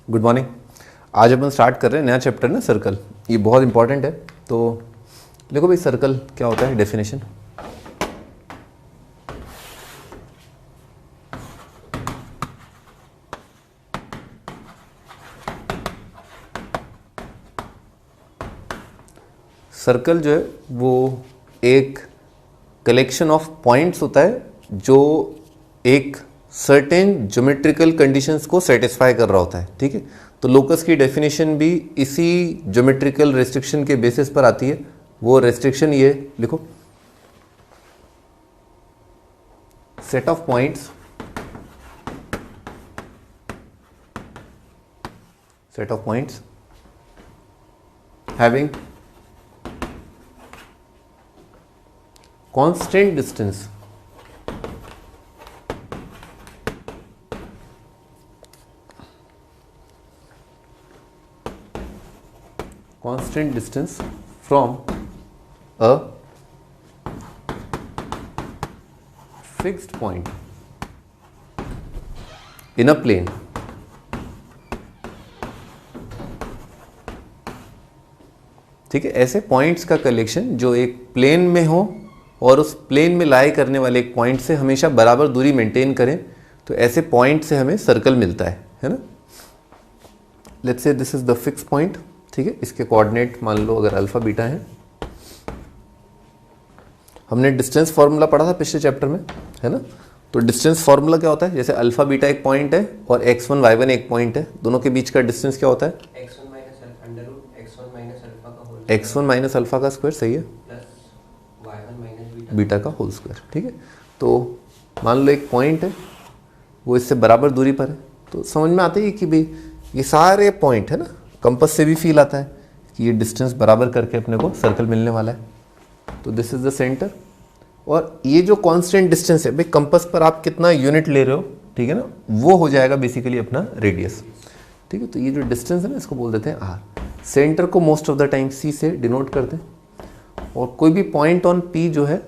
Good morning. आज अपन start कर रहे हैं नया चैप्टर ना, सर्कल। ये बहुत इंपॉर्टेंट है। तो देखो भाई, सर्कल क्या होता है, डेफिनेशन। सर्कल जो है वो एक कलेक्शन ऑफ पॉइंट्स होता है जो एक सर्टेन ज्योमेट्रिकल कंडीशंस को सेटिस्फाई कर रहा होता है। ठीक है, तो लोकस की डेफिनेशन भी इसी ज्योमेट्रिकल रेस्ट्रिक्शन के बेसिस पर आती है। वो रेस्ट्रिक्शन ये लिखो, set of points, set of points having constant distance from a fixed point in a plane ठीक है। ऐसे पॉइंट्स का कलेक्शन जो एक प्लेन में हो और उस प्लेन में लाई करने वाले एक पॉइंट से हमेशा बराबर दूरी मेंटेन करें, तो ऐसे पॉइंट से हमें सर्कल मिलता है ना। Let's say this is the fix point. ठीक है, इसके कोऑर्डिनेट मान लो अगर अल्फा बीटा है। हमने डिस्टेंस फॉर्मूला पढ़ा था पिछले चैप्टर में, है ना। तो डिस्टेंस फॉर्मूला क्या होता है, जैसे अल्फा बीटा एक पॉइंट है और x1 y1 एक पॉइंट है, दोनों के बीच का डिस्टेंस क्या होता है, x1 माइनस अल्फा का स्क्वायर। सही है, बीटा का होल स्क्वायर। ठीक है, तो मान लो एक पॉइंट है, वो इससे बराबर दूरी पर है, तो समझ में आता है कि भाई ये सारे पॉइंट है ना, कंपास से भी फील आता है कि ये डिस्टेंस बराबर करके अपने को सर्कल मिलने वाला है। तो दिस इज द सेंटर, और ये जो कांस्टेंट डिस्टेंस है भाई, कंपास पर आप कितना यूनिट ले रहे हो, ठीक है ना, वो हो जाएगा बेसिकली अपना रेडियस। ठीक है, तो ये जो डिस्टेंस है ना, इसको बोल देते हैं आर। सेंटर को मोस्ट ऑफ द टाइम सी से डिनोट करते हैं, और कोई भी पॉइंट ऑन पी जो है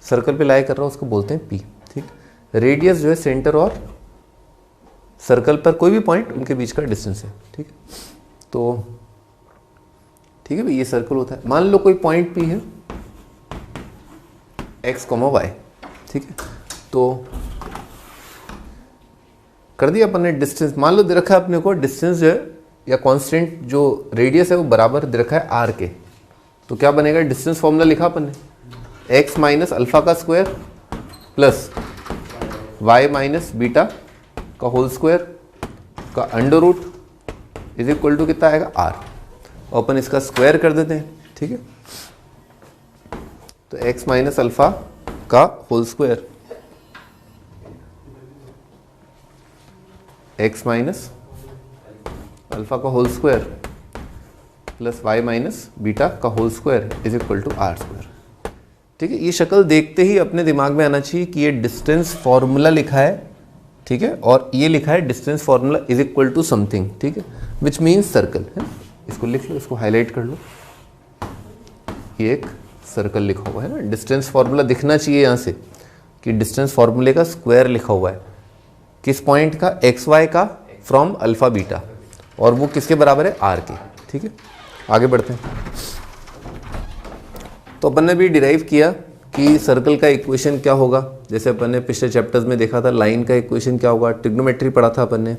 सर्कल पे लाई कर रहा है उसको बोलते हैं पी। ठीक, रेडियस जो है सेंटर और सर्कल पर कोई भी पॉइंट उनके बीच का डिस्टेंस है। ठीक है, तो ठीक है भाई, ये सर्कल होता है। मान लो कोई पॉइंट पी है x, y। ठीक है, तो कर दिया अपन ने डिस्टेंस। मान लो दे रखा है अपने को डिस्टेंस जो है या कांस्टेंट जो रेडियस है वो बराबर दे रखा है r के, तो क्या बनेगा, डिस्टेंस फॉर्मूला लिखा अपन ने, x माइनस अल्फा का square plus y minus beta का होल स्क्वायर का under root is equal to कितना आएगा, r। और अपन इसका स्क्वायर कर देते हैं। ठीक है, तो x माइनस अल्फा का whole square, x minus alpha का whole square plus y minus beta का whole square is equal to r square. ठीक है, ये शक्ल देखते ही अपने दिमाग में आना चाहिए कि ये डिस्टेंस फॉर्मूला लिखा है। ठीक है, और ये लिखा है distance formula is equal to something. ठीक है, विच मीन्स सर्कल है। इसको लिख लो, इसको हाईलाइट कर लो, ये एक सर्कल लिखा हुआ है ना। डिस्टेंस फॉर्मूला दिखना चाहिए यहाँ से कि डिस्टेंस फॉर्मूले का स्क्वायर लिखा हुआ है, किस पॉइंट का, एक्स वाई का, फ्रॉम अल्फा बीटा, और वो किसके बराबर है, आर के। ठीक है, आगे बढ़ते हैं। तो अपन ने भी डिराइव किया कि सर्कल का इक्वेशन क्या होगा, जैसे अपन ने पिछले चैप्टर्स में देखा था लाइन का इक्वेशन क्या होगा, ट्रिग्नोमेट्री पढ़ा था अपन ने।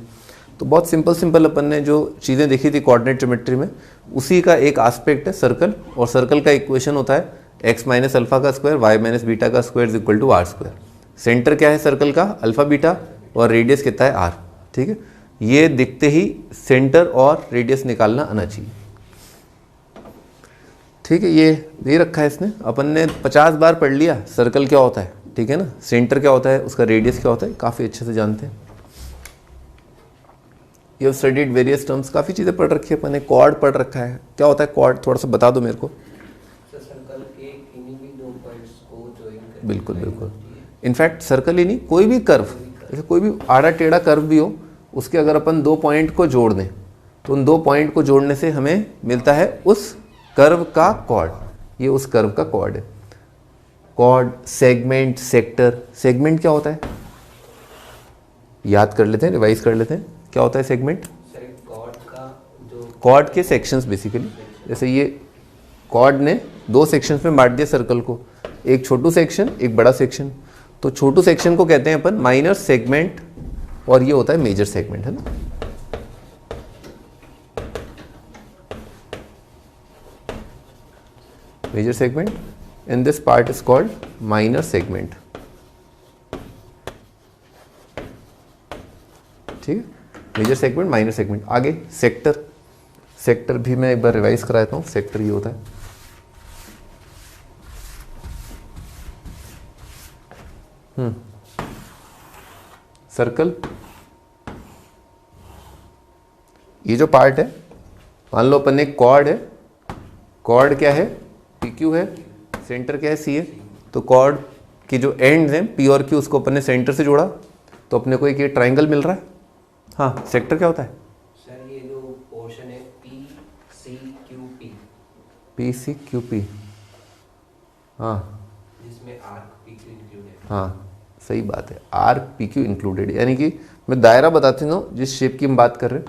तो बहुत सिंपल अपन ने जो चीज़ें देखी थी कोऑर्डिनेट ज्योमेट्री में, उसी का एक एस्पेक्ट है सर्कल। और सर्कल का इक्वेशन होता है x माइनस अल्फा का स्क्वायर y माइनस बीटा का square is equal to r square. Centre क्या है सर्कल का, अल्फा बीटा, और रेडियस कितना है, r। ठीक है, ये दिखते ही सेंटर और रेडियस निकालना आना चाहिए। ठीक है, ये दे रखा है इसने, अपन ने 50 बार पढ़ लिया सर्कल क्या होता है। ठीक है ना, सेंटर क्या होता है, उसका रेडियस क्या होता है, काफ़ी अच्छे से जानते हैं। You have studied various terms, काफ़ी चीज़ें पढ़ रखी है अपन ने। कॉर्ड पढ़ रखा है, क्या होता है कॉर्ड, थोड़ा सा बता दो मेरे को। सर्कल के किन्हीं भी दो पॉइंट्स को जॉइन करके, बिल्कुल बिल्कुल, इनफैक्ट सर्कल ही नहीं, कोई भी कर्व, जैसे कोई भी आड़ा टेढ़ा कर्व भी हो, उसके अगर अपन दो पॉइंट को जोड़ दें, तो उन दो पॉइंट को जोड़ने से हमें मिलता है उस कर्व का कॉर्ड। ये उस कर्व का कॉर्ड है। Cord, segment, sector. सेगमेंट क्या होता है, याद कर लेते हैं, रिवाइज कर लेते हैं, क्या होता है सेगमेंट। कॉर्ड कॉर्ड के सेक्शंस बेसिकली। जैसे ये कॉर्ड ने 2 सेक्शंस में बांट दिया सर्कल को, एक छोटू सेक्शन एक बड़ा सेक्शन। तो छोटू सेक्शन को कहते हैं अपन माइनर सेगमेंट और ये होता है मेजर सेगमेंट, है ना। Major segment and this part is called minor segment। ठीक है, मेजर सेगमेंट माइनर सेगमेंट। आगे सेक्टर, सेक्टर भी मैं एक बार रिवाइज कराता हूँ। सेक्टर ये होता है सर्कल। ये जो पार्ट है, मान लो अपन एक कॉर्ड है, कॉर्ड क्या है, पी क्यू है, सेंटर क्या है, सी है। तो कॉर्ड की जो एंड्स हैं पी और क्यू, उसको अपन ने सेंटर से जोड़ा तो अपने को एक ये ट्राइंगल मिल रहा है। हाँ, सेक्टर क्या होता है सर? ये जो पोर्शन है P C Q P, P C Q P, हाँ जिसमें आर्क पी क्यू इंक्लूड है। हाँ सही बात है, आर्क पी क्यू इंक्लूडेड। यानी कि मैं दायरा बताते हूँ जिस शेप की हम बात कर रहे हैं,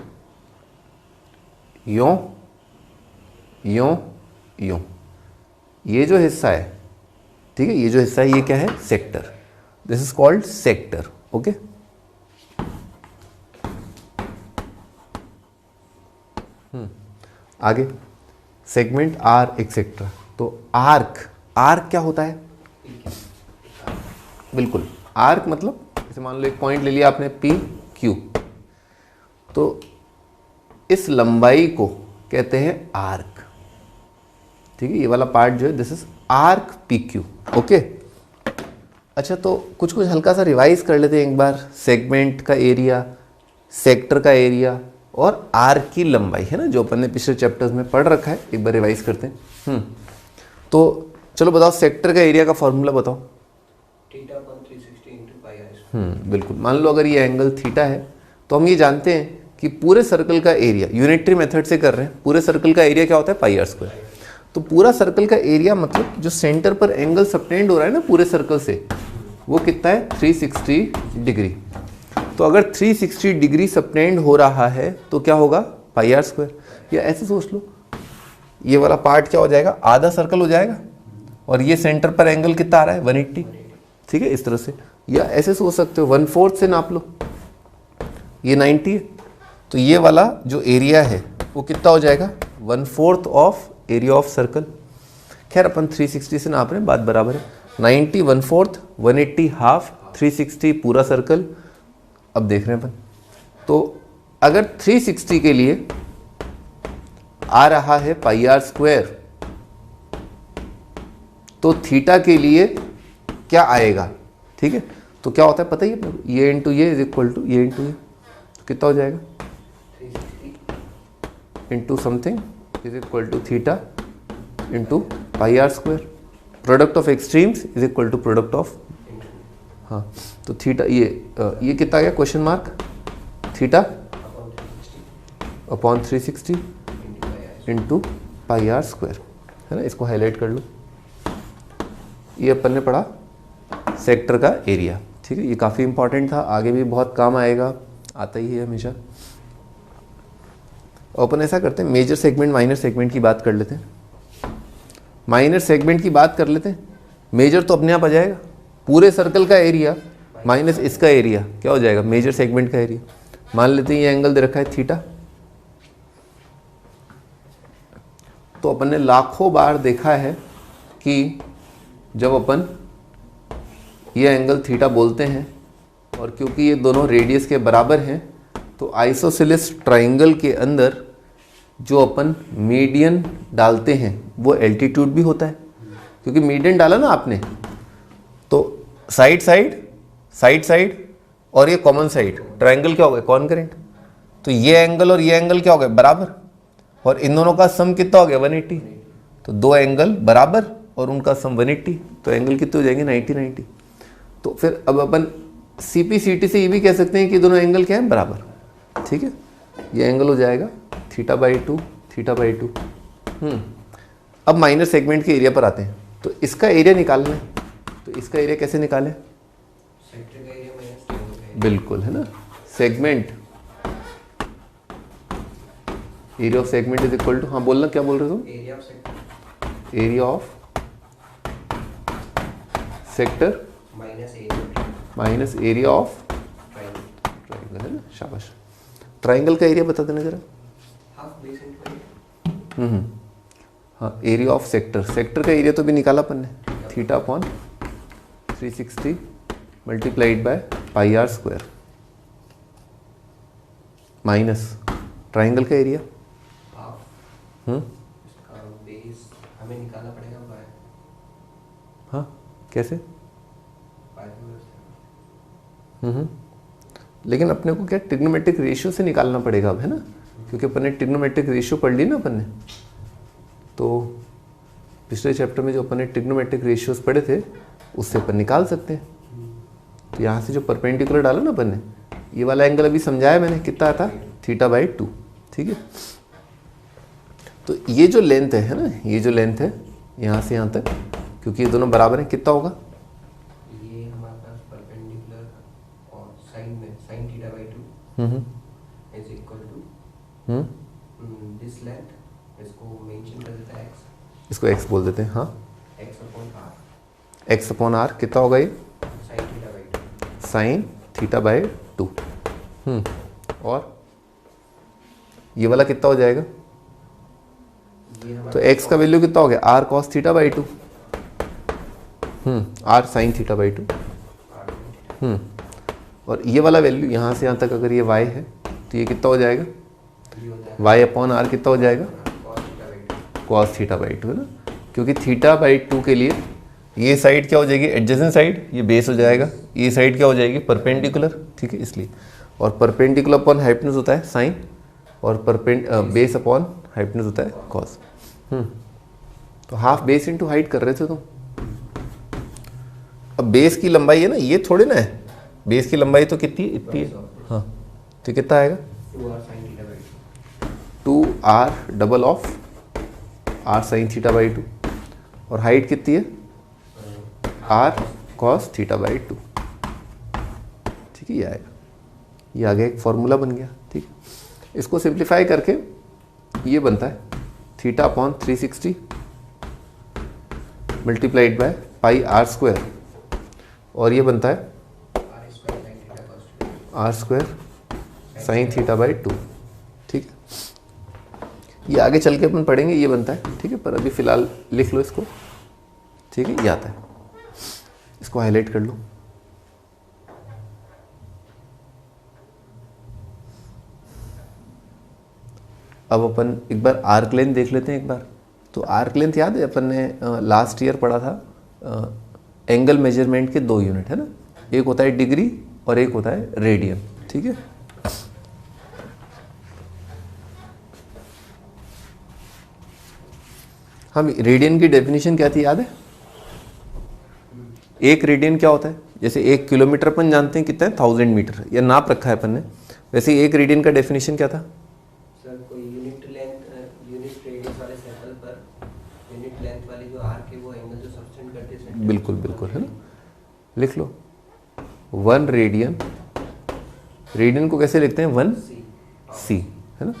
यों यों यों, ये जो हिस्सा है, ठीक है, ये जो हिस्सा है ये क्या है, sector. This is called sector. Okay, आगे सेगमेंट आर एक्सेट्रा। तो आर्क, आर्क क्या होता है, बिल्कुल आर्क मतलब जैसे मान लो एक पॉइंट ले लिया आपने पी क्यू, तो इस लंबाई को कहते हैं आर्क। ठीक है, ये वाला पार्ट जो है this is arc P Q. Okay, अच्छा तो कुछ कुछ हल्का सा रिवाइज कर लेते हैं एक बार। सेगमेंट का एरिया, सेक्टर का एरिया और आर्क की लंबाई, है ना, जो अपन ने पिछले चैप्टर्स में पढ़ रखा है, एक बार रिवाइज करते हैं। तो चलो बताओ, सेक्टर का एरिया का फॉर्मूला बताओ। Theta upon 360 into pi r. बिल्कुल, मान लो अगर ये एंगल थीटा है तो हम ये जानते हैं कि पूरे सर्कल का एरिया, यूनिटरी मेथड से कर रहे हैं, पूरे सर्कल का एरिया क्या होता है, पाई आर स्क्वायर। तो पूरा सर्कल का एरिया मतलब जो सेंटर पर एंगल सबटेंड हो रहा है ना पूरे सर्कल से, वो कितना है, 360 डिग्री। तो अगर 360 डिग्री सबटेंड हो रहा है तो क्या होगा, पाई आर स्क्वायर। या ऐसे सोच लो, ये वाला पार्ट क्या हो जाएगा, आधा सर्कल हो जाएगा, और ये सेंटर पर एंगल कितना आ रहा है, 180। ठीक है, इस तरह से। या ऐसे सोच सकते हो, 1/4 से नाप लो, ये 90 है, तो ये वाला जो एरिया है वो कितना हो जाएगा, 1/4 ऑफ एरिया ऑफ सर्कल। खैर अपन 360 से नाप रहे हैं, बात बराबर है। 90 1/4, 180 हाफ, 360 पूरा सर्कल। अब देख रहे हैं अपन, तो अगर 360 के लिए आ रहा है पाई आर स्क्वायर, तो थीटा के लिए क्या आएगा। ठीक है, तो क्या होता है पता ही है, ये इंटू ये इज इक्वल टू ये इंटू ये, तो कितना हो जाएगा, 360 into something is equal to theta into pi are square. Product of extremes is equal to product of, हाँ, तो थीटा ये कितना आ गया, question mark, theta upon 360 into pi are square, है ना। इसको हाईलाइट कर लो। ये अपन ने पढ़ा सेक्टर का एरिया। ठीक है, ये काफ़ी इंपॉर्टेंट था, आगे भी बहुत काम आएगा, आता ही है हमेशा। अपन ऐसा करते हैं, मेजर सेगमेंट माइनर सेगमेंट की बात कर लेते हैं। माइनर सेगमेंट की बात कर लेते हैं, मेजर तो अपने आप आ जाएगा, पूरे सर्कल का एरिया माइनस इसका एरिया क्या हो जाएगा, मेजर सेगमेंट का एरिया। मान लेते हैं ये एंगल दे रखा है थीटा, तो अपन ने लाखों बार देखा है कि जब अपन ये एंगल थीटा बोलते हैं, और क्योंकि ये दोनों रेडियस के बराबर हैं, तो आइसोसेलेस ट्राइंगल के अंदर जो अपन मीडियन डालते हैं वो एल्टीट्यूड भी होता है। क्योंकि मीडियन डाला ना आपने, तो साइड साइड साइड साइड और ये कॉमन साइड, ट्राइंगल क्या हो गया, कॉन्करेंट। तो ये एंगल और ये एंगल क्या हो गया, बराबर, और इन दोनों का सम कितना हो गया, 180। तो दो एंगल बराबर और उनका सम 180, तो एंगल कितने हो जाएंगे, 90 90। तो फिर अब अपन CP/CT से ये भी कह सकते हैं कि दोनों एंगल क्या है, बराबर। ठीक है, ये एंगल हो जाएगा θ/2 θ/2। अब माइनर सेगमेंट के एरिया पर आते हैं, तो इसका एरिया निकालना है। तो इसका एरिया कैसे निकालें, सेक्टर का एरिया माइनस ट्रायंगल का एरिया। बिल्कुल, है ना। Segment area of segment is equal to, हाँ बोलना, क्या बोल रहे हो तुम? Area of sector area of sector minus area of triangle, है ना, शाबाश। ट्राइंगल का एरिया बता देना जरा। हाफ बेस इनटू हाँ, एरिया ऑफ सेक्टर, सेक्टर का एरिया तो भी निकाला अपन ने, theta upon 360 multiplied by pi are square minus triangle का एरिया। हाफ इसका बेस हमें निकालना पड़ेगा बाय, हाँ कैसे? लेकिन अपने को क्या ट्रिग्नोमेट्रिक रेशियो से निकालना पड़ेगा अब, है ना, क्योंकि अपन ने ट्रिग्नोमेट्रिक रेशियो पढ़ ली ना अपन ने। तो पिछले चैप्टर में जो अपन ने ट्रिग्नोमेट्रिक रेशियोज पढ़े थे उससे अपन निकाल सकते हैं। तो यहाँ से जो परपेंडिकुलर डाला ना अपन ने, ये वाला एंगल अभी समझाया मैंने, कितना आता? θ/2, ठीक है। तो ये जो लेंथ है ना, ये जो लेंथ है यहाँ से यहाँ तक, क्योंकि ये दोनों बराबर हैं, कितना होगा? ये हमारे पास परपेंडिकुलर और साइन में sin θ/2 is equal to this length, इसको मेंशन कर देता है x, इसको x बोल देते हैं, हाँ, x/r, x/r कितना होगा ये? sin sin θ/2। और ये वाला कितना हो जाएगा? तो x का वैल्यू कितना हो गया? r cos θ/2, r sin θ/2। और ये वाला वैल्यू यहाँ से यहाँ तक अगर ये y है तो ये कितना हो जाएगा? y/r कितना हो जाएगा? cos θ/2, है ना, क्योंकि θ/2 के लिए ये साइड क्या हो जाएगी? एडजेसेंट साइड, ये बेस हो जाएगा, ये साइड क्या हो जाएगी? परपेंडिकुलर, ठीक है, इसलिए। और परपेंडिकुलर अपॉन हाइपोटेन्यूज होता है साइन, और बेस अपॉन हाइपोटेन्यूज होता है कॉस। तो हाफ बेस इनटू हाइट कर रहे थे तुम। अब बेस की लंबाई है ना, ये थोड़े ना है, बेस की लंबाई तो कितनी है? इतनी है, हाँ, तो कितना आएगा? 2r double of r sin θ/2, और हाइट कितनी है? r cos θ/2, ठीक है, ये आएगा, ये आगे एक फॉर्मूला बन गया, ठीक है। इसको सिंप्लीफाई करके ये बनता है θ/360 multiplied by pi are square, और ये बनता है r स्क्वायर sin θ/2, ठीक है। ये आगे चल के अपन पढ़ेंगे, ये बनता है, ठीक है, पर अभी फिलहाल लिख लो इसको, ठीक है, ये आता है, इसको हाईलाइट कर लो। अब अपन एक बार आर्क लेंथ देख लेते हैं एक बार। तो आर्क लेंथ याद है अपन ने लास्ट ईयर पढ़ा था, एंगल मेजरमेंट के 2 यूनिट, है ना, एक होता है डिग्री और एक होता है रेडियन, ठीक है। हम रेडियन की डेफिनेशन क्या थी याद है? एक रेडियन क्या होता है? जैसे 1 किलोमीटर अपन जानते हैं कितना है, 1000 मीटर, या नाप रखा है अपन ने, वैसे एक रेडियन का डेफिनेशन क्या था? सर कोई यूनिट लेंथ, यूनिट रेडियस वाले सर्कल पर यूनिट लेंथ वाली जो आर्क है वो एंगल जो सबटेंड करते हैं। बिल्कुल बिल्कुल, है ना, लिख लो 1 रेडियन, रेडियन को कैसे लिखते हैं? 1c, है ना,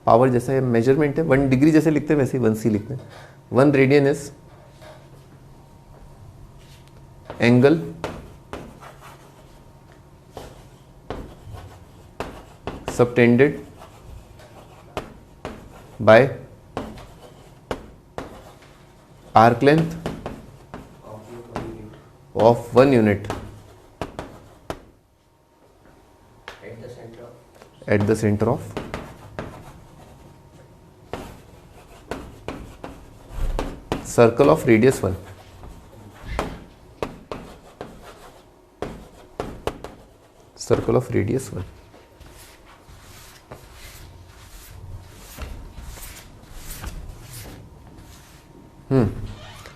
पावर जैसा है, मेजरमेंट है, 1 डिग्री जैसे लिखते हैं वैसे ही 1c लिखते हैं। 1 radian is angle subtended by arc length of 1 unit at the center of circle of radius 1. Circle of radius 1.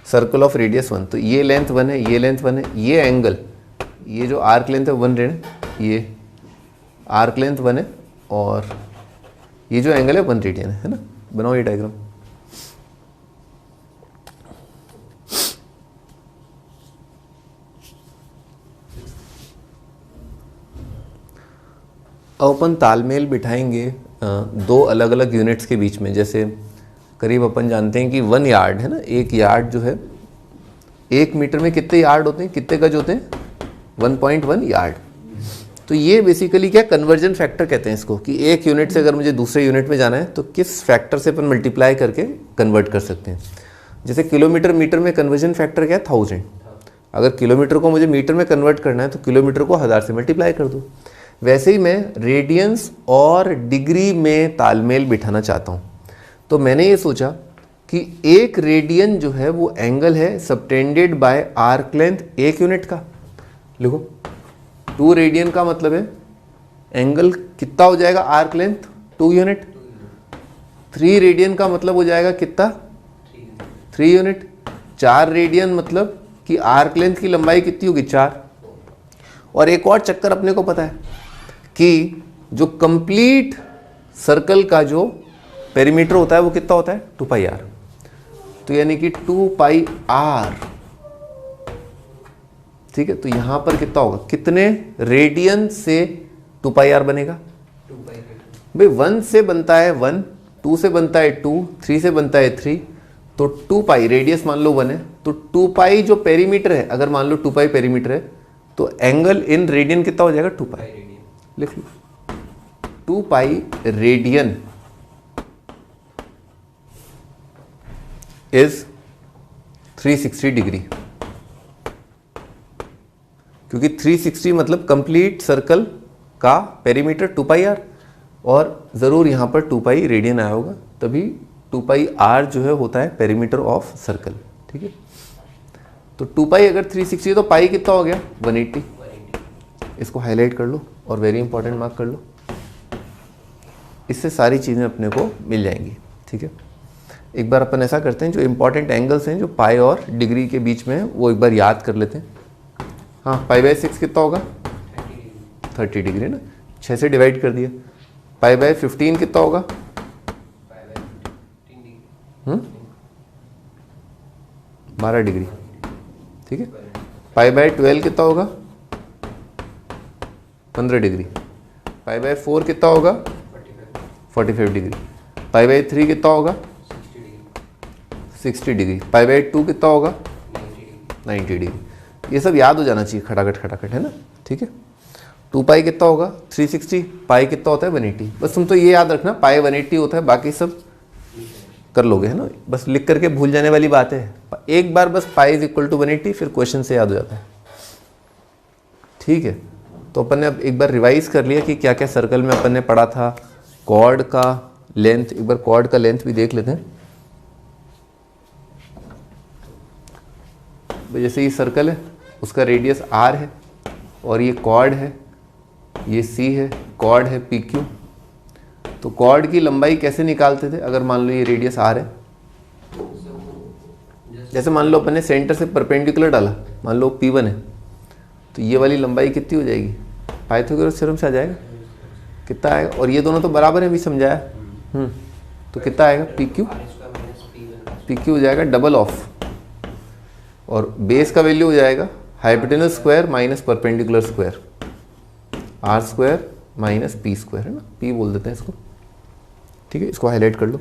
Circle of radius 1, तो ये लेंथ 1 है, ये लेंथ 1 है, ये एंगल, ये जो आर्क लेंथ है 1 रेड, ये आर्क लेंथ 1 है, और ये जो एंगल है 1 रेडियन है ना। बनाओ ये डायग्राम। अब अपन तालमेल बिठाएंगे दो अलग अलग यूनिट्स के बीच में, जैसे करीब अपन जानते हैं कि 1 यार्ड है ना, 1 यार्ड जो है 1 मीटर में कितने यार्ड होते हैं, कितने गज होते हैं, 1.1 यार्ड। तो ये बेसिकली क्या कन्वर्जन फैक्टर कहते हैं इसको, कि एक यूनिट से अगर मुझे दूसरे यूनिट में जाना है तो किस फैक्टर से अपन मल्टीप्लाई करके कन्वर्ट कर सकते हैं। जैसे किलोमीटर मीटर में कन्वर्जन फैक्टर क्या है, 1000। अगर किलोमीटर को मुझे मीटर में कन्वर्ट करना है तो किलोमीटर को 1000 से मल्टीप्लाई कर दो। वैसे ही मैं रेडियंस और डिग्री में तालमेल बिठाना चाहता हूँ, तो मैंने ये सोचा कि 1 रेडियन जो है वो एंगल है subtended bye arc length 1 unit का। लिखो 2 रेडियन का मतलब है एंगल कितना हो जाएगा, आर्क लेंथ 2 यूनिट। 3 रेडियन का मतलब हो जाएगा कितना, 3 यूनिट। 4 रेडियन मतलब कि आर्क लेंथ की लंबाई कितनी होगी, 4। और एक और चक्कर अपने को पता है कि जो कंप्लीट सर्कल का जो पेरीमीटर होता है वो कितना होता है, 2 पाई आर। तो यानी कि 2 पाई आर, ठीक है। तो यहां पर कितना होगा, कितने रेडियन से 2 पाई आर बनेगा, भाई 1 से बनता है 1, 2 से बनता है 2, 3 से बनता है 3, तो 2 पाई रेडियस मान लो 1 है, तो 2 पाई जो पेरीमीटर है, अगर मान लो 2 पाई पेरीमीटर है तो एंगल इन रेडियन कितना हो जाएगा, 2 पाई। लिख लो 2 पाई रेडियन इज 360 डिग्री, क्योंकि 360 मतलब कंप्लीट सर्कल का पेरीमीटर 2 पाई आर, और ज़रूर यहाँ पर 2 पाई रेडियन आया होगा, तभी 2 पाई आर जो है होता है पेरीमीटर ऑफ सर्कल, ठीक है। तो 2 पाई अगर 360 तो पाई कितना हो गया, 180। इसको हाईलाइट कर लो और वेरी इंपॉर्टेंट मार्क कर लो, इससे सारी चीज़ें अपने को मिल जाएंगी, ठीक है। एक बार अपन ऐसा करते हैं, जो इंपॉर्टेंट एंगल्स हैं जो पाई और डिग्री के बीच में है वो एक बार याद कर लेते हैं। हाँ, पाई/6 कितना होगा, 30 डिग्री ना, 6 से डिवाइड कर दिया। पाई/15 कितना होगा, 12 डिग्री, ठीक है। पाई/12 कितना होगा, 15 डिग्री। पाई/4 कितना होगा, 45 डिग्री। पाई/3 कितना होगा, 60 डिग्री। पाई/2 कितना होगा, 90 डिग्री। ये सब याद हो जाना चाहिए खटाखट खटाखट, है ना, ठीक है। 2 पाई कितना होगा, 360। पाई कितना होता है, 180। बस तुम तो ये याद रखना, पाई 180 होता है, बाकी सब कर लोगे, है ना। बस लिख करके भूल जाने वाली बात है, एक बार बस पाई इज इक्वल टू 180, फिर क्वेश्चन से याद हो जाता है, ठीक है। तो अपन ने अब एक बार रिवाइज कर लिया कि क्या क्या सर्कल में अपन ने पढ़ा था। कॉर्ड का लेंथ, एक बार कॉर्ड का लेंथ भी देख लेते हैं। जैसे ये सर्कल है, उसका रेडियस r है, और ये कॉर्ड है, ये c है, कॉर्ड है PQ। तो कॉर्ड की लंबाई कैसे निकालते थे, अगर मान लो ये रेडियस r है, जैसे मान लो अपन ने सेंटर से परपेंडिकुलर डाला, मान लो P1 है, तो ये वाली लंबाई कितनी हो जाएगी, पाइथागोरस थ्योरम से आ जाएगा, कितना आएगा। और ये दोनों तो बराबर है, भी समझाया, तो कितना आएगा, PQ हो जाएगा डबल ऑफ, और बेस का वैल्यू हो जाएगा hypotenuse square minus perpendicular square, r square minus p square, है ना, p बोल देते हैं इसको, ठीक है। इसको हाईलाइट कर लो।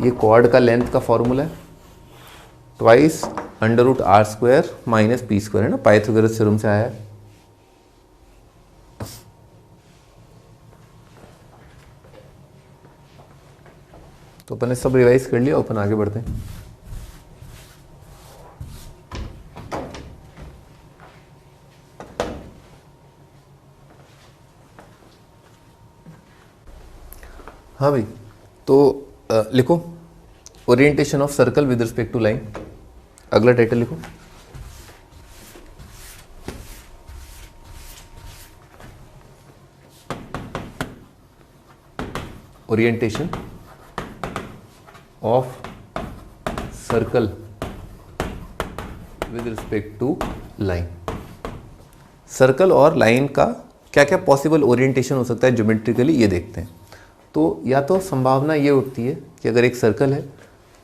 ये कॉर्ड का लेंथ का फॉर्मूला है, twice √r square minus p square, है ना, पाइथागोरस थ्योरम से आया है। तो अपन ने सब रिवाइज कर लिया, अपन आगे बढ़ते हैं। हाँ भाई, तो लिखो orientation of circle with respect to line. अगला टाइटल लिखो, orientation of circle with respect to line. Circle और लाइन का क्या क्या पॉसिबल ओरिएंटेशन हो सकता है ज्योमेट्रिकली, ये देखते हैं। तो या तो संभावना ये उठती है कि अगर एक सर्कल है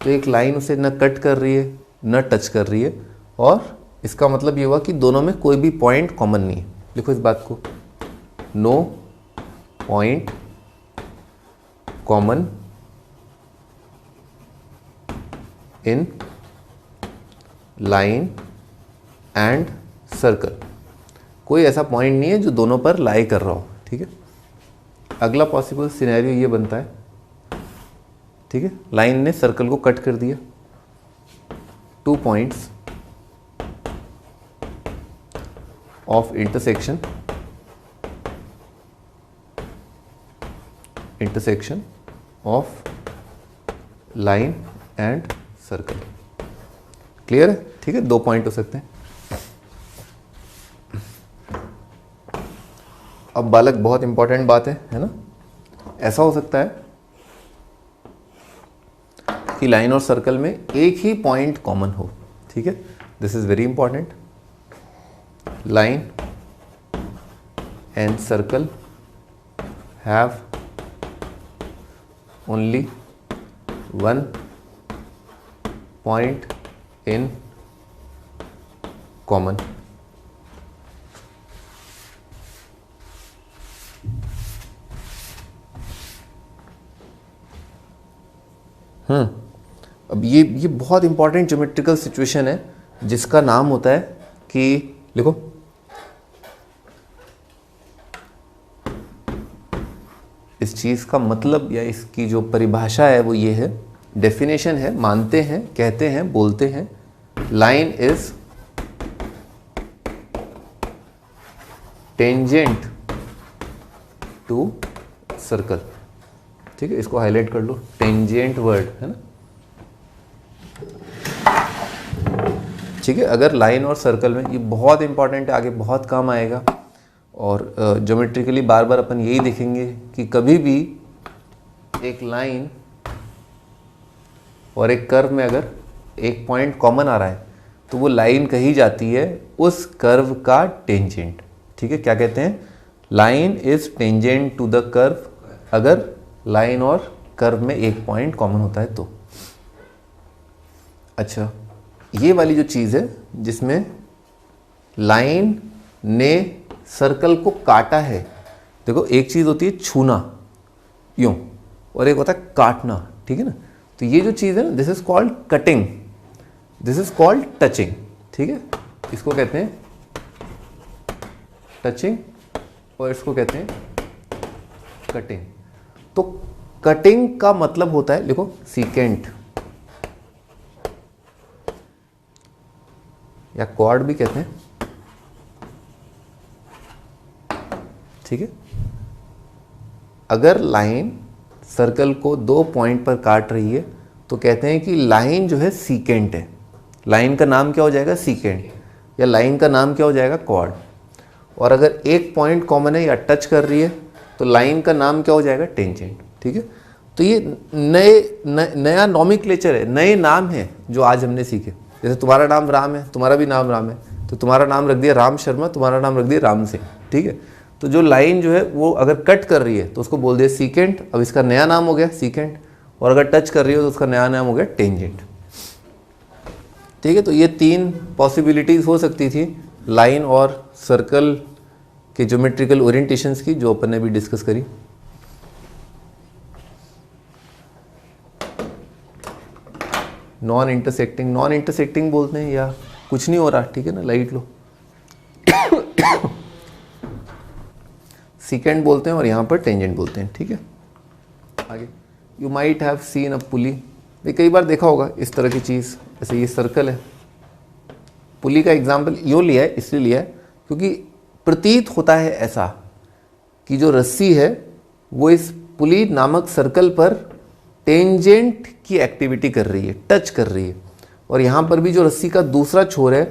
तो एक लाइन उसे न कट कर रही है न टच कर रही है, और इसका मतलब ये हुआ कि दोनों में कोई भी पॉइंट कॉमन नहीं है। लिखो इस बात को, no point common in line and circle. कोई ऐसा पॉइंट नहीं है जो दोनों पर लाई कर रहा हो, ठीक है। अगला पॉसिबल सिनेरियो ये बनता है, ठीक है, लाइन ने सर्कल को कट कर दिया, 2 points of intersection of line and circle. Clear है, ठीक है, 2 पॉइंट हो सकते हैं। अब बालक बहुत इंपॉर्टेंट बात है ना, ऐसा हो सकता है कि लाइन और सर्कल में एक ही पॉइंट कॉमन हो, ठीक है, this is very important. Line and circle have only one point in common. अब ये बहुत इंपॉर्टेंट ज्योमेट्रिकल सिचुएशन है जिसका नाम होता है कि, लिखो, इस चीज का मतलब या इसकी जो परिभाषा है वो ये है, डेफिनेशन है, मानते हैं, कहते हैं, बोलते हैं, line is tangent to circle. ठीक है, इसको हाईलाइट कर लो, टेंजेंट वर्ड है ना, ठीक है। अगर लाइन और सर्कल में, ये बहुत इंपॉर्टेंट है, आगे बहुत काम आएगा। और ज्योमेट्रिकली बार बार अपन यही देखेंगे कि कभी भी एक लाइन और एक कर्व में अगर एक पॉइंट कॉमन आ रहा है तो वो लाइन कही जाती है उस कर्व का टेंजेंट। ठीक है, क्या कहते हैं, line is tangent to the curve, अगर लाइन और कर्व में एक पॉइंट कॉमन होता है तो। अच्छा, ये वाली जो चीज़ है जिसमें लाइन ने सर्कल को काटा है, देखो एक चीज़ होती है छूना यूं, और एक होता है काटना, ठीक है ना। तो ये जो चीज़ है ना, this is called cutting, this is called touching. ठीक है, इसको कहते हैं टचिंग और इसको कहते हैं कटिंग। तो कटिंग का मतलब होता है, देखो, सीकेंट या क्वाड भी कहते हैं। ठीक है, अगर लाइन सर्कल को 2 पॉइंट पर काट रही है तो कहते हैं कि लाइन जो है सीकेंट है। लाइन का नाम क्या हो जाएगा, सीकेंट, या लाइन का नाम क्या हो जाएगा, क्वाड। और अगर एक पॉइंट कॉमन है या टच कर रही है तो लाइन का नाम क्या हो जाएगा, टेंजेंट। ठीक है, तो ये नया नॉमेनक्लेचर है, नए नाम है जो आज हमने सीखे। जैसे तुम्हारा नाम राम है, तुम्हारा भी नाम राम है, तो तुम्हारा नाम रख दिया राम शर्मा, तुम्हारा नाम रख दिया राम सिंह। ठीक है, तो जो लाइन जो है वो अगर कट कर रही है तो उसको बोल दिया सीकेंट, अब इसका नया नाम हो गया सीकेंट। और अगर टच कर रही हो तो उसका नया नाम हो गया टेंजेंट। ठीक है, तो ये 3 पॉसिबिलिटीज हो सकती थी लाइन और सर्कल के ज्योमेट्रिकल ओरिएंटेशंस की, जो अपन ने भी डिस्कस करी। नॉन इंटरसेक्टिंग बोलते हैं, या कुछ नहीं हो रहा, ठीक है ना, लाइट लो, सीकेंट बोलते हैं, और यहाँ पर टेंजेंट बोलते हैं। ठीक है, आगे, you might have seen a pulley, ये कई बार देखा होगा इस तरह की चीज़। जैसे ये सर्कल है, पुली का एग्जाम्पल यो लिया है, इसलिए लिया है क्योंकि प्रतीत होता है ऐसा कि जो रस्सी है वो इस पुली नामक सर्कल पर टेंजेंट की एक्टिविटी कर रही है, टच कर रही है। और यहाँ पर भी जो रस्सी का दूसरा छोर है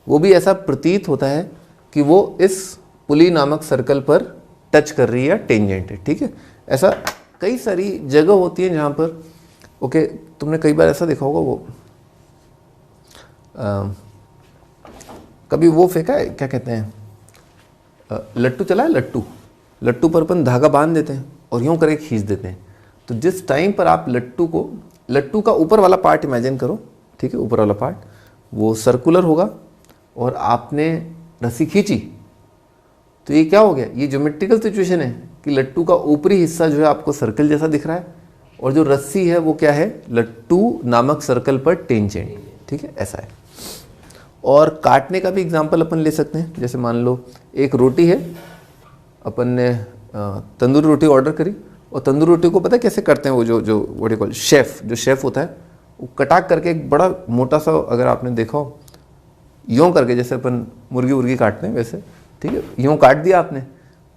वो भी ऐसा प्रतीत होता है कि वो इस पुली नामक सर्कल पर टच कर रही है, टेंजेंट है। ठीक है, ऐसा कई सारी जगह होती है जहाँ पर, ओके, तुमने कई बार ऐसा देखा होगा, वो कभी वो फेंका है, क्या कहते हैं, लट्टू चला है, लट्टू पर अपन धागा बांध देते हैं और यूँ करके खींच देते हैं। तो जिस टाइम पर आप लट्टू का ऊपर वाला पार्ट इमेजिन करो, ठीक है, ऊपर वाला पार्ट वो सर्कुलर होगा और आपने रस्सी खींची तो ये क्या हो गया, ये ज्योमेट्रिकल सिचुएशन है कि लट्टू का ऊपरी हिस्सा जो है आपको सर्कल जैसा दिख रहा है, और जो रस्सी है वो क्या है, लट्टू नामक सर्कल पर टेंजेंट, ठीक है, ऐसा है। और काटने का भी एग्जांपल अपन ले सकते हैं, जैसे मान लो एक रोटी है, अपन ने तंदूरी रोटी ऑर्डर करी, और तंदूरी रोटी को पता है कैसे करते हैं, वो जो व्हाट कॉल शेफ़ होता है, वो कटाक करके एक बड़ा मोटा सा, अगर आपने देखा हो, यूँ करके जैसे अपन मुर्गी काटते हैं वैसे, ठीक है, यूँ काट दिया आपने,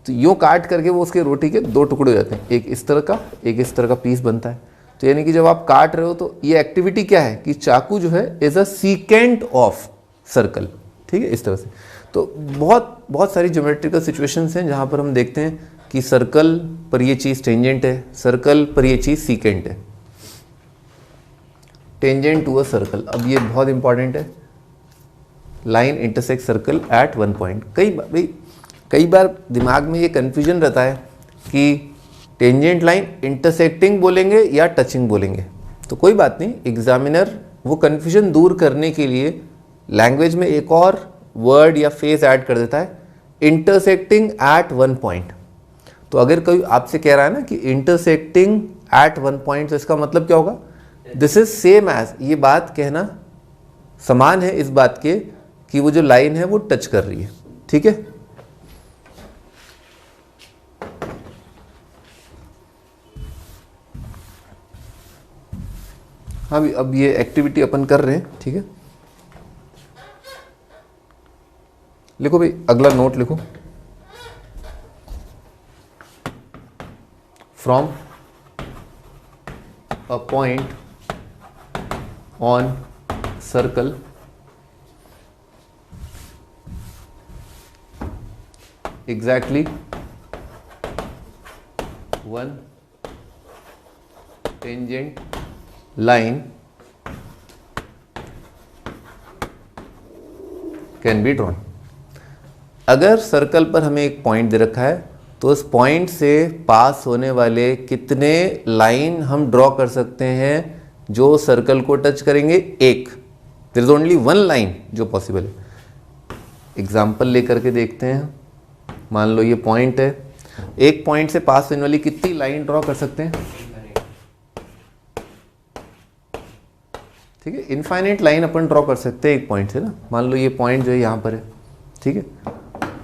तो यूँ काट करके वो उसके रोटी के 2 टुकड़े हो जाते हैं, एक इस तरह का, एक इस तरह का पीस बनता है। तो यानी कि जब आप काट रहे हो तो ये एक्टिविटी क्या है कि चाकू जो है is a secant of circle, ठीक है, इस तरह से। तो बहुत सारी ज्योमेट्रिकल सिचुएशंस हैं जहाँ पर हम देखते हैं कि सर्कल पर ये चीज़ टेंजेंट है, सर्कल पर ये चीज़ सीकेंट है। टेंजेंट टू अ सर्कल, अब ये बहुत इंपॉर्टेंट है, line intersect circle eight one point. कई बार दिमाग में ये कन्फ्यूजन रहता है कि टेंजेंट लाइन इंटरसेक्टिंग बोलेंगे या टचिंग बोलेंगे, तो कोई बात नहीं, एग्जामिनर वो कन्फ्यूजन दूर करने के लिए लैंग्वेज में एक और वर्ड या फेज ऐड कर देता है, इंटरसेक्टिंग एट वन पॉइंट। तो अगर कोई आपसे कह रहा है ना कि इंटरसेक्टिंग एट वन पॉइंट, तो इसका मतलब क्या होगा, दिस इज सेम एज, ये बात कहना समान है इस बात के कि वो जो लाइन है वो टच कर रही है, ठीक है। हाँ भी, अब ये एक्टिविटी अपन कर रहे हैं, ठीक है। लिखो भाई, अगला नोट लिखो, from a point on circle exactly one tangent line can be drawn। अगर सर्कल पर हमें एक पॉइंट दे रखा है तो उस पॉइंट से पास होने वाले कितने लाइन हम ड्रॉ कर सकते हैं जो सर्कल को टच करेंगे, एक। There is only one line जो पॉसिबल है। एग्जाम्पल लेकर के देखते हैं, मान लो ये पॉइंट है, एक पॉइंट से पास होने वाली कितनी लाइन ड्रॉ कर सकते हैं, ठीक है, इनफाइनाइट लाइन अपन ड्रॉ कर सकते हैं एक पॉइंट से ना। मान लो ये पॉइंट जो है यहाँ पर है, ठीक है।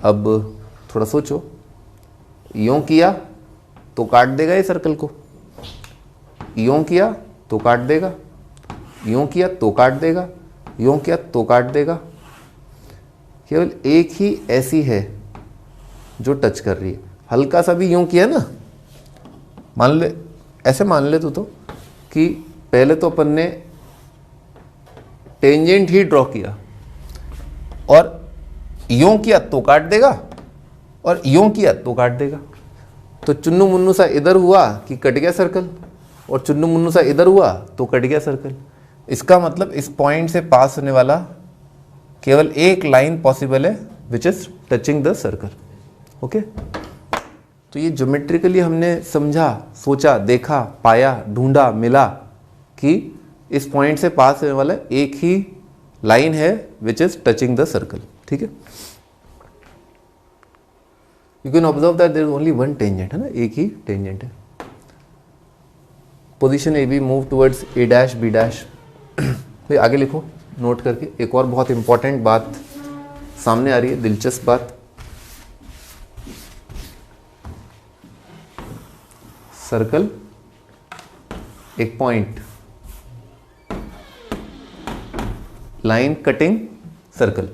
अब थोड़ा सोचो, यूँ किया तो काट देगा ये सर्कल को, यूँ किया तो काट देगा, यूँ किया तो काट देगा, यूँ किया तो काट देगा। केवल एक ही ऐसी है जो टच कर रही है। हल्का सा भी यूँ किया ना, मान ले, ऐसे मान ले तो कि पहले तो अपन ने टेंजेंट ही ड्रॉ किया और यूँ किया तो काट देगा और यूँ किया तो काट देगा। तो चुन्नू मुन्नू सा इधर हुआ कि कट गया सर्कल, और चुन्नू मुन्नू सा इधर हुआ तो कट गया सर्कल। इसका मतलब इस पॉइंट से पास होने वाला केवल एक लाइन पॉसिबल है which is touching the circle. Okay, तो ये ज्योमेट्रिकली हमने समझा, सोचा, देखा, पाया, ढूंढा, मिला कि इस पॉइंट से पास होने वाला एक ही लाइन है which is touching the circle, ठीक है। You can observe that there is only one tangent, है ना, एक ही टेंजेंट है। Position A B move towards A dash B dash. फिर आगे लिखो नोट करके, एक और बहुत इंपॉर्टेंट बात सामने आ रही है, दिलचस्प बात। सर्कल, एक पॉइंट, लाइन कटिंग सर्कल।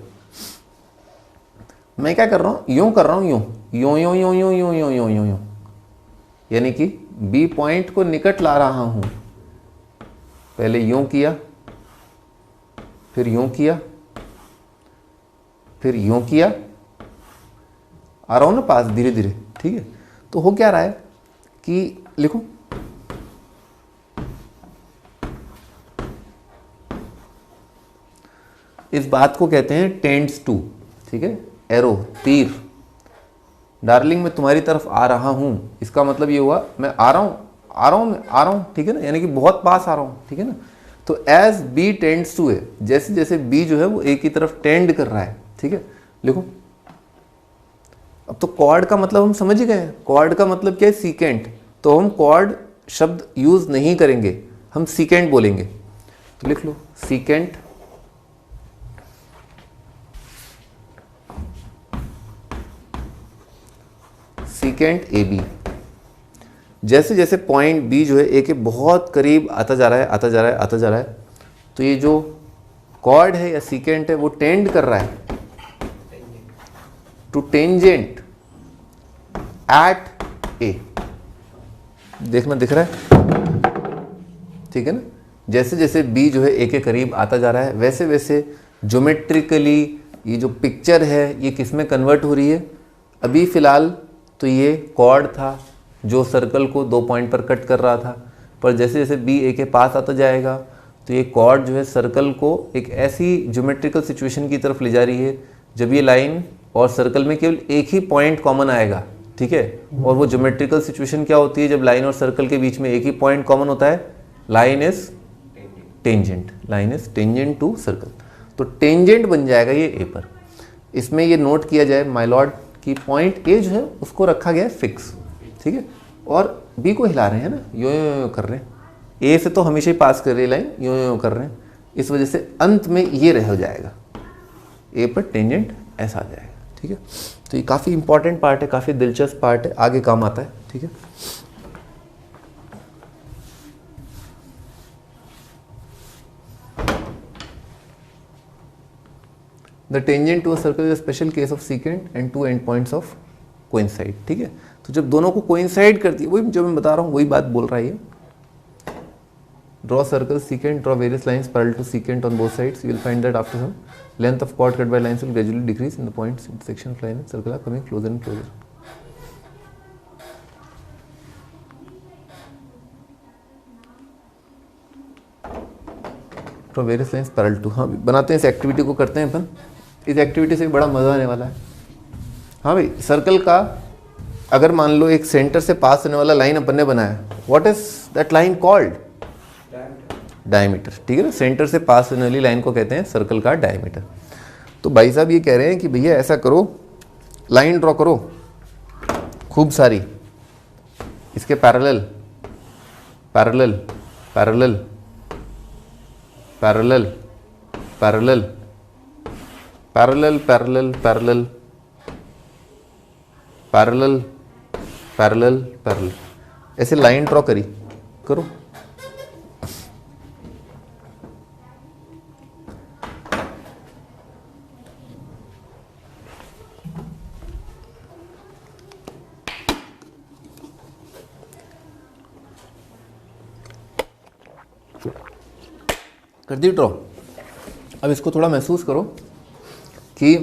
मैं क्या कर रहा हूं, यूं कर रहा हूं, यूं यूं यूं यूं यूं यूं यूं यूं यूं यूं, यानी कि बी पॉइंट को निकट ला रहा हूं। पहले यूं किया, फिर यूं किया, फिर यूं किया, आ रहा हूं ना पास धीरे धीरे, ठीक है। तो हो क्या रहा है कि लिखो, इस बात को कहते हैं टेंड्स टू, ठीक है, एरो, तीर। डार्लिंग मैं तुम्हारी तरफ आ रहा हूं, इसका मतलब ये हुआ मैं आ रहा हूं, आ रहा हूं, मैं आ रहा हूं, ठीक है ना, यानी कि बहुत पास आ रहा हूं, ठीक है ना। तो एज बी टेंड्स टू ए, जैसे जैसे बी जो है वो ए की तरफ टेंड कर रहा है, ठीक है। लिखो, अब तो कॉर्ड का मतलब हम समझ ही गए, कॉर्ड का मतलब क्या है, सीकेंट। तो हम कॉर्ड शब्द यूज नहीं करेंगे, हम सीकेंट बोलेंगे। तो लिख लो सीकेंट सीकेंट ए बी। जैसे जैसे पॉइंट बी जो है ए के बहुत करीब आता जा रहा है, आता जा रहा है, आता जा रहा है, तो ये जो कॉर्ड है या सीकेंट है वो टेंड कर रहा है टू टेंजेंट एट ए। देखना दिख रहा है, ठीक है ना। जैसे जैसे बी जो है ए के करीब आता जा रहा है, वैसे वैसे ज्योमेट्रिकली ये जो पिक्चर है ये किस में कन्वर्ट हो रही है। अभी फिलहाल तो ये कॉर्ड था जो सर्कल को 2 पॉइंट पर कट कर रहा था, पर जैसे जैसे बी ए के पास आता जाएगा तो ये कॉर्ड जो है सर्कल को एक ऐसी ज्योमेट्रिकल सिचुएशन की तरफ ले जा रही है जब ये लाइन और सर्कल में केवल एक ही पॉइंट कॉमन आएगा, ठीक है। और वो ज्योमेट्रिकल सिचुएशन क्या होती है जब लाइन और सर्कल के बीच में एक ही पॉइंट कॉमन होता है, line is tangent, line is tangent to circle. तो टेंजेंट बन जाएगा ये ए पर। इसमें ये नोट किया जाए माय लॉर्ड कि पॉइंट ए जो है उसको रखा गया है फिक्स, ठीक है, और बी को हिला रहे हैं ना, यो यो यो कर रहे हैं। ए से तो हमेशा ही पास कर रही है लाइन, यो यो कर रहे हैं, इस वजह से अंत में ये रह जाएगा, ए पर टेंजेंट ऐसा आ जाएगा, ठीक है। तो ये काफ़ी इंपॉर्टेंट पार्ट है, काफ़ी दिलचस्प पार्ट है, आगे काम आता है, ठीक है। The tangent to a circle is a special case of secant and two endpoints of coincide, ठीक है। तो जब दोनों को कोइंसाइड करती है, वही जो मैं बता रहा हूँ वही बात बोल रहा है ये। Draw circle secant, draw various lines parallel to secant on both sides. You will find that after some length of chord cut by lines will gradually decrease in the points intersection of line and circle are coming closer and closer. Draw various lines parallel to, हाँ बनाते हैं, इस activity को करते हैं अपन। इस activity से बड़ा मजा आने वाला है। हाँ भाई, सर्कल का अगर मान लो एक सेंटर से पास होने वाला लाइन अपन ने बनाया, what is that line called? Diameter, ठीक है ना। सेंटर से पास होने वाली लाइन को कहते हैं सर्कल का डायमीटर। तो भाई साहब ये कह रहे हैं कि भैया ऐसा करो, लाइन ड्रॉ करो खूब सारी, इसके parallel parallel parallel parallel parallel parallel parallel parallel parallel parallel parallel, ऐसे लाइन ड्रॉ करी करो। कर दी ड्रॉ। अब इसको थोड़ा महसूस करो कि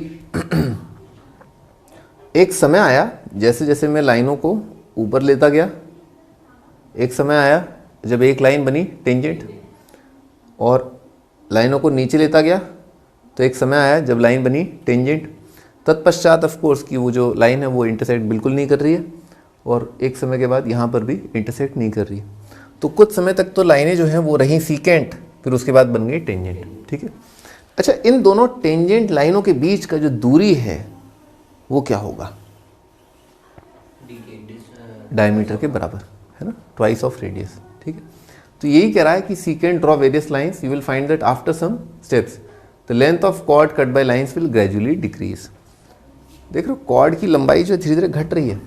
एक समय आया जैसे जैसे मैं लाइनों को ऊपर लेता गया, एक समय आया जब एक लाइन बनी टेंजेंट, और लाइनों को नीचे लेता गया तो एक समय आया जब लाइन बनी टेंजेंट। तत्पश्चात ऑफ कोर्स कि वो जो लाइन है वो इंटरसेक्ट बिल्कुल नहीं कर रही है, और एक समय के बाद यहाँ पर भी इंटरसेक्ट नहीं कर रही है। तो कुछ समय तक तो लाइनें जो हैं वो रहीं सीकेंट, फिर उसके बाद बन गई टेंजेंट, ठीक है। अच्छा, इन दोनों टेंजेंट लाइनों के बीच का जो दूरी है वो क्या होगा? डायमीटर के बराबर, है ना, ट्वाइस ऑफ रेडियस, ठीक है। तो यही कह रहा है कि secant draw various lines, you will find that after some steps the length of chord cut by lines will gradually decrease. देख रहे हो कॉर्ड की लंबाई जो धीरे धीरे घट रही है,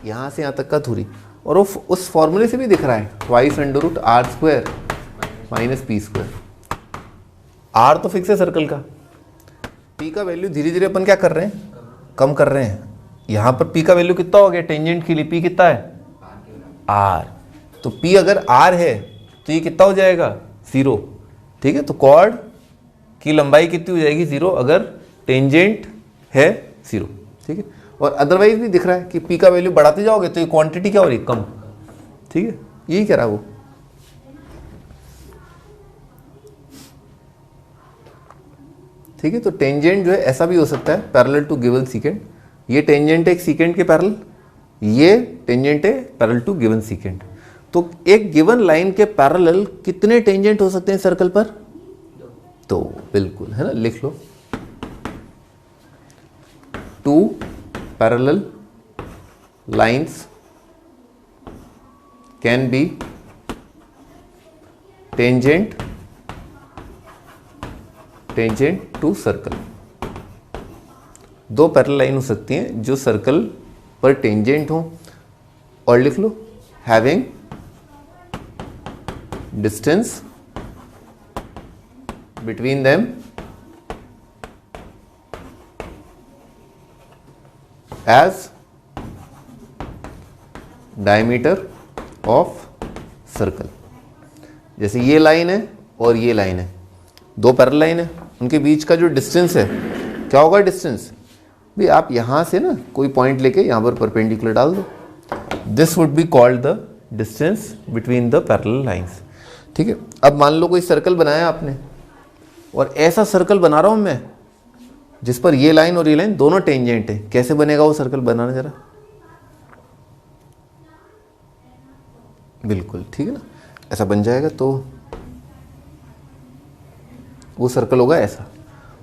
यहाँ से यहाँ तक का दूरी, और वो उस फॉर्मूले से भी दिख रहा है, twice under root r square minus p square. R तो फिक्स है सर्कल का, पी का वैल्यू धीरे धीरे अपन क्या कर रहे हैं, कम कर रहे हैं। यहाँ पर पी का वैल्यू कितना हो गया टेंजेंट के लिए, पी कितना है आर, तो पी अगर आर है तो ये कितना हो जाएगा 0, ठीक है। तो कॉर्ड की लंबाई कितनी हो जाएगी 0 अगर टेंजेंट है 0, ठीक है। और अदरवाइज भी दिख रहा है कि पी का वैल्यू बढ़ाते जाओगे तो ये क्वांटिटी क्या हो रही है, कम, ठीक है। यही कह रहा है वो। ठीक है, तो टेंजेंट जो है ऐसा भी हो सकता है, पैरेलल टू गिवन सीकेंट। ये टेंजेंट है एक सीकेंट के पैरेलल, ये टेंजेंट है पैरेलल टू गिवन सीकेंट। तो एक गिवन लाइन के पैरेलल कितने टेंजेंट हो सकते हैं सर्कल पर? तो बिल्कुल, है ना, लिख लो 2 parallel lines can be tangent to circle. दो पैरेलल लाइन हो सकती हैं जो सर्कल पर टेंजेंट हो, और लिख लो having distance between them as diameter of circle. जैसे ये लाइन है और ये लाइन है, दो पैरेलल लाइन है, उनके बीच का जो डिस्टेंस है, क्या होगा डिस्टेंस? भी आप यहां से ना कोई पॉइंट लेके यहां पर परपेंडिकुलर डाल दो, this would be called the distance between the parallel lines. ठीक है, अब मान लो कोई सर्कल बनाया आपने, और ऐसा सर्कल बना रहा हूं मैं जिस पर ये लाइन और ये लाइन दोनों टेंजेंट है। कैसे बनेगा वो सर्कल? बनाना जरा। बिल्कुल ठीक है ना, ऐसा बन जाएगा तो वो सर्कल होगा ऐसा।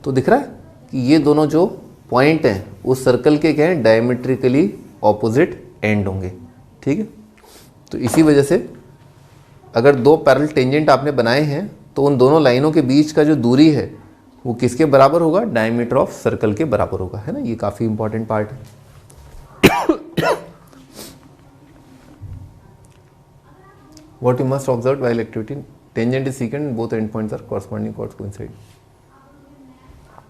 तो दिख रहा है कि ये दोनों जो पॉइंट हैं उस सर्कल के क्या हैं? डायमेट्रिकली ऑपोजिट एंड होंगे। ठीक है, तो इसी वजह से अगर दो पैरेलल टेंजेंट आपने बनाए हैं तो उन दोनों लाइनों के बीच का जो दूरी है वो किसके बराबर होगा? डायमीटर ऑफ सर्कल के बराबर होगा, है ना। ये काफी इंपॉर्टेंट पार्ट है। What you must observe while activity, tangent is secant, both endpoints are corresponding chords coincide.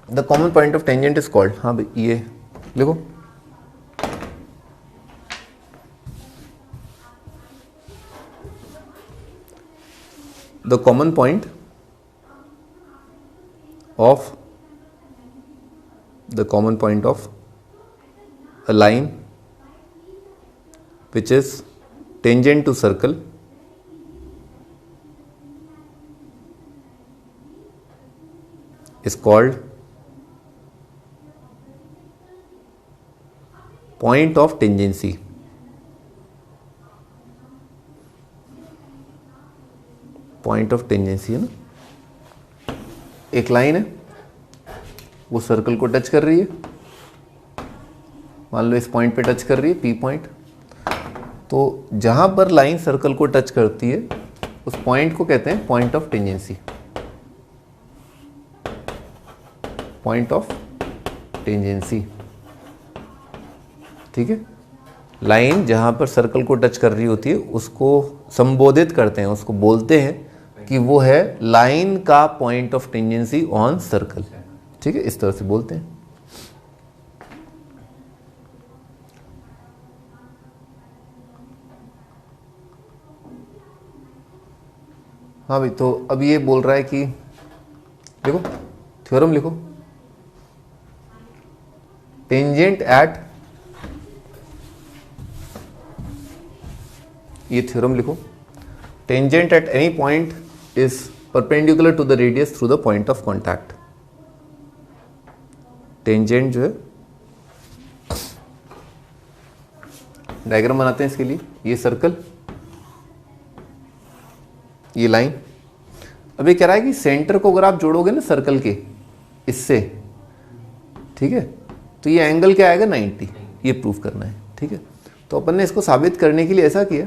The common point of tangent is called, हाँ भाई ये लिखो, the common point of a line which is tangent to circle is called point of tangency. Point of tangency है ना, एक line है वो circle को टच कर रही है, मान लो इस पॉइंट पे टच कर रही है, पी पॉइंट। तो जहां पर लाइन सर्कल को टच करती है उस पॉइंट को कहते हैं point of tangency. Point of tangency, ठीक है। लाइन जहां पर सर्कल को टच कर रही होती है उसको संबोधित करते हैं, उसको बोलते हैं कि वो है लाइन का point of tangency on circle. ठीक है, इस तरह से बोलते हैं। हाँ भाई, तो अब ये बोल रहा है कि देखो थ्योरम लिखो, टेंजेंट एट, ये थ्योरम लिखो, tangent at any point is perpendicular to the radius through the point of contact. Tangent जो है, डायग्राम बनाते हैं इसके लिए, ये सर्कल, ये लाइन। अब ये कह रहा है कि सेंटर को अगर आप जोड़ोगे ना सर्कल के इससे, ठीक है, तो ये एंगल क्या आएगा? 90। ये प्रूफ करना है। ठीक है, तो अपन ने इसको साबित करने के लिए ऐसा किया,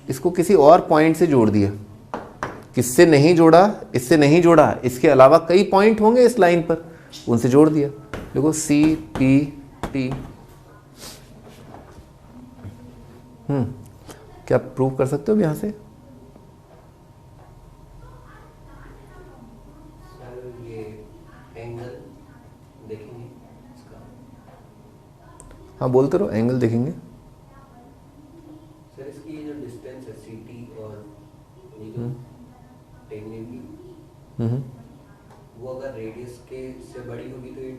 इसको किसी और पॉइंट से जोड़ दिया। किससे नहीं जोड़ा? इससे नहीं जोड़ा, इसके अलावा कई पॉइंट होंगे इस लाइन पर, उनसे जोड़ दिया। देखो सी पी टी, क्या प्रूव कर सकते हो यहां से? हाँ बोलते रहो, एंगल देखेंगे। सर इसकी ये जो डिस्टेंस है सीटी और ये जो टेंजेंट की, वो अगर रेडियस के से बड़ी होगी तो ये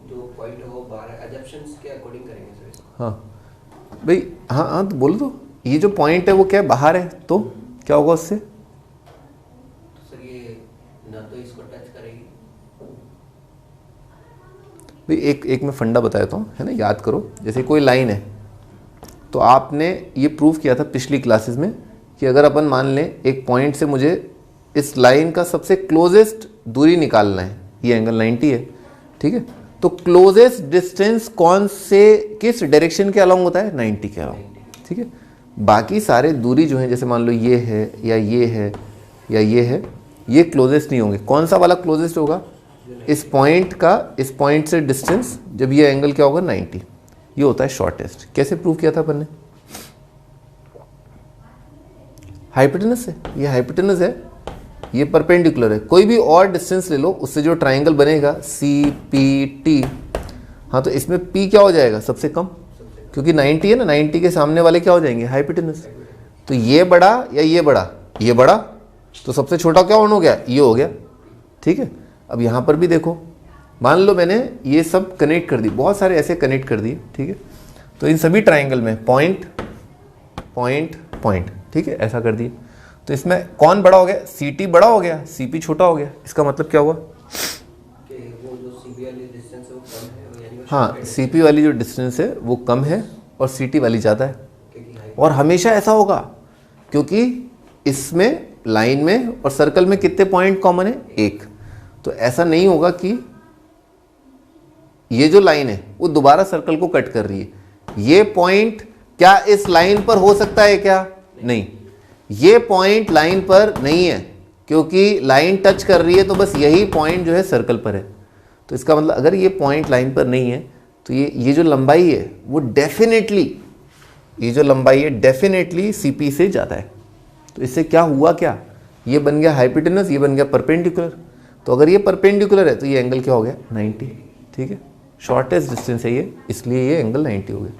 जो पॉइंट है वो 12 एजम्पशंस के अकॉर्डिंग करेंगे सर इसको। हाँ भाई, हाँ तो बोलो, तो ये जो पॉइंट है वो क्या बाहर है, तो क्या होगा उससे? तो सर ये ना तो इसको टच करेगी। भाई एक मैं फंडा बता देता हूँ, है ना, याद करो। जैसे कोई लाइन है, तो आपने ये प्रूफ किया था पिछली क्लासेस में कि अगर अपन मान लें एक पॉइंट से मुझे इस लाइन का सबसे क्लोजेस्ट दूरी निकालना है, ये एंगल 90 है, ठीक है, तो क्लोजेस्ट डिस्टेंस कौन से, किस डायरेक्शन के अलॉन्ग होता है? 90 के अलॉन्ग। ठीक है, बाकी सारे दूरी जो है, जैसे मान लो ये है या ये है या ये है, ये क्लोजेस्ट नहीं होंगे। कौन सा वाला क्लोजेस्ट होगा? इस पॉइंट का इस पॉइंट से डिस्टेंस, जब ये एंगल क्या होगा 90, ये होता है शॉर्टेस्ट। कैसे प्रूव किया था अपन ने? हाइपोटेनस से, ये हाइपोटेनस है, ये परपेंडिकुलर है। कोई भी और डिस्टेंस ले लो, उससे जो ट्राइंगल बनेगा CPT, हाँ तो इसमें P क्या हो जाएगा? सबसे कम, क्योंकि 90 है ना, 90 के सामने वाले क्या हो जाएंगे? हाइपोटेनस। तो ये बड़ा या ये बड़ा? ये बड़ा, तो सबसे छोटा क्या हो गया? ये हो गया, ठीक है। अब यहाँ पर भी देखो, मान लो मैंने ये सब कनेक्ट कर दी, बहुत सारे ऐसे कनेक्ट कर दिए, ठीक है। तो इन सभी ट्राइंगल में पॉइंट पॉइंट पॉइंट, ठीक है, ऐसा कर दिए। तो इसमें कौन बड़ा हो गया? CT बड़ा हो गया, CP छोटा हो गया। इसका मतलब क्या हुआ? वो जो CP वाली डिस्टेंस है वो कम है, यानी हाँ, CP वाली जो डिस्टेंस है वो कम है और CT वाली ज़्यादा है। और हमेशा ऐसा होगा, क्योंकि इसमें लाइन में और सर्कल में कितने पॉइंट कॉमन है? 1। तो ऐसा नहीं होगा कि ये जो लाइन है वो दोबारा सर्कल को कट कर रही है। ये पॉइंट क्या इस लाइन पर हो सकता है क्या? नहीं, ये पॉइंट लाइन पर नहीं है, क्योंकि लाइन टच कर रही है, तो बस यही पॉइंट जो है सर्कल पर है। तो इसका मतलब अगर ये पॉइंट लाइन पर नहीं है, तो ये जो लंबाई है वो डेफिनेटली, ये जो लंबाई है डेफिनेटली CP से ज़्यादा है। तो इससे क्या हुआ? क्या ये बन गया हाइपोटेनस, ये बन गया परपेंडिकुलर। तो अगर ये परपेंडिकुलर है तो ये एंगल क्या हो गया? 90, ठीक है। शॉर्टेस्ट डिस्टेंस है ये, इसलिए ये एंगल 90 हो गया।